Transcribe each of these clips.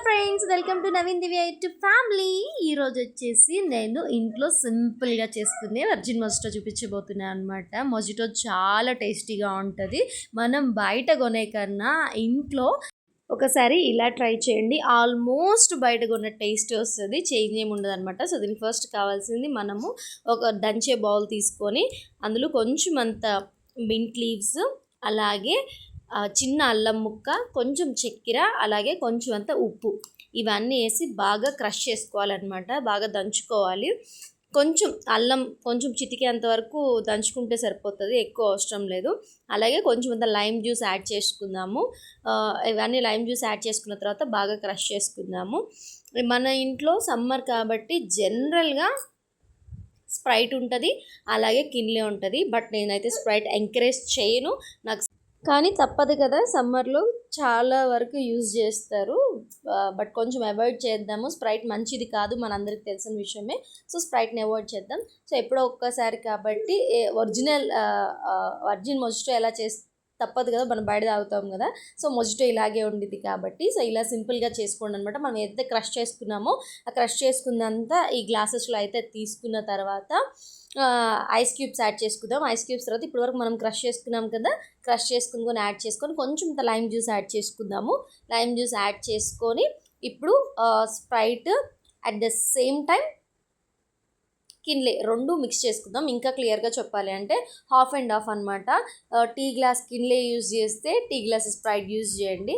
Friends, welcome to Naveen Divya YouTube family. ఈరోజు వచ్చేసి నేను ఇంట్లో సింపుల్గా చేసుకునే వర్జిన్ మొజిటో చూపించబోతున్నాను అనమాట. మొజిటో చాలా టేస్టీగా ఉంటుంది. మనం బయట కొనే కన్నా ఇంట్లో ఒకసారి ఇలా ట్రై చేయండి. ఆల్మోస్ట్ బయట కొన్న టేస్ట్ వస్తుంది, చేంజ్ ఏమి ఉండదు అనమాట. సో దీనికి ఫస్ట్ కావాల్సింది మనము ఒక దంచే బౌల్ తీసుకొని అందులో కొంచెం అంత మింట్ లీవ్స్, అలాగే చిన్న అల్లం ముక్క, కొంచెం చక్కెర, అలాగే కొంచెం అంత ఉప్పు, ఇవన్నీ వేసి బాగా క్రష్ చేసుకోవాలన్నమాట. బాగా దంచుకోవాలి. కొంచెం అల్లం కొంచెం చితికేంత వరకు దంచుకుంటే సరిపోతుంది, ఎక్కువ అవసరం లేదు. అలాగే కొంచెం అంత లైమ్ జ్యూస్ యాడ్ చేసుకుందాము. ఇవన్నీ లైమ్ జ్యూస్ యాడ్ చేసుకున్న తర్వాత బాగా క్రష్ చేసుకుందాము. మన ఇంట్లో సమ్మర్ కాబట్టి జనరల్గా స్ప్రైట్ ఉంటుంది, అలాగే కిన్లే ఉంటుంది. బట్ నేనైతే స్ప్రైట్ ఎంకరేజ్ చేయను, నాకు కానీ తప్పదు కదా, సమ్మర్లో చాలా వరకు యూజ్ చేస్తారు. బట్ కొంచెం అవాయిడ్ చేద్దాము. స్ప్రైట్ మంచిది కాదు, మనందరికి తెలిసిన విషయమే. సో స్ప్రైట్ని అవాయిడ్ చేద్దాం. సో ఎప్పుడో ఒక్కసారి కాబట్టి వర్జిన్ మొజిటో ఎలా తప్పదు కదా, మనం బయట తాగుతాం కదా. సో మొజిటో ఇలాగే ఉండిద్ది కాబట్టి సో ఇలా సింపుల్గా చేసుకోండి అనమాట. మనం ఏదైతే క్రష్ చేసుకున్నామో ఆ క్రష్ చేసుకున్నంతా ఈ గ్లాసెస్లో అయితే తీసుకున్న తర్వాత ఐస్ క్యూబ్స్ యాడ్ చేసుకుందాం. ఐస్ క్యూబ్స్ తర్వాత ఇప్పటివరకు మనం క్రష్ చేసుకున్నాం కదా, క్రష్ చేసుకుని యాడ్ చేసుకొని కొంచెం లైమ్ జ్యూస్ యాడ్ చేసుకుందాము. లైమ్ జ్యూస్ యాడ్ చేసుకొని ఇప్పుడు Sprite at the same time Kinley రెండు మిక్స్ చేసుకుందాం. ఇంకా క్లియర్గా చెప్పాలి అంటే హాఫ్ అండ్ హాఫ్ అనమాట. టీ గ్లాస్ కిన్లే యూజ్ చేస్తే టీ గ్లాస్ స్ప్రైట్ యూజ్ చేయండి.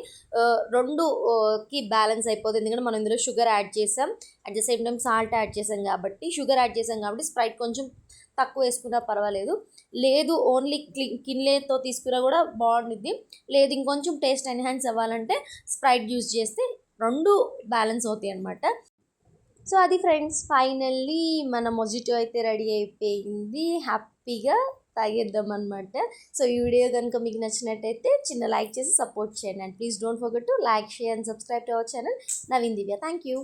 రెండుకి బ్యాలెన్స్ అయిపోతుంది, ఎందుకంటే మనం ఇందులో షుగర్ యాడ్ చేసాం, at the same time salt add చేసాం కాబట్టి. షుగర్ యాడ్ చేసాం కాబట్టి స్ప్రైట్ కొంచెం తక్కువ వేసుకున్నా పర్వాలేదు. లేదు ఓన్లీ కిన్లేతో తీసుకున్నా కూడా బాగుంటుంది. లేదు ఇంకొంచెం టేస్ట్ ఎన్హాన్స్ అవ్వాలంటే స్ప్రైట్ యూజ్ చేస్తే రెండు బ్యాలెన్స్ అవుతాయి అనమాట. సో అది ఫ్రెండ్స్, ఫైనల్లీ మన మొజిటో అయితే రెడీ అయిపోయింది. హ్యాపీగా తాగేద్దాం అనమాట. సో ఈ వీడియో కనుక మీకు నచ్చినట్టయితే చిన్న లైక్ చేసి సపోర్ట్ చేయండి. And please don't forget to like, share and subscribe to our channel Naveen Divya. Thank you.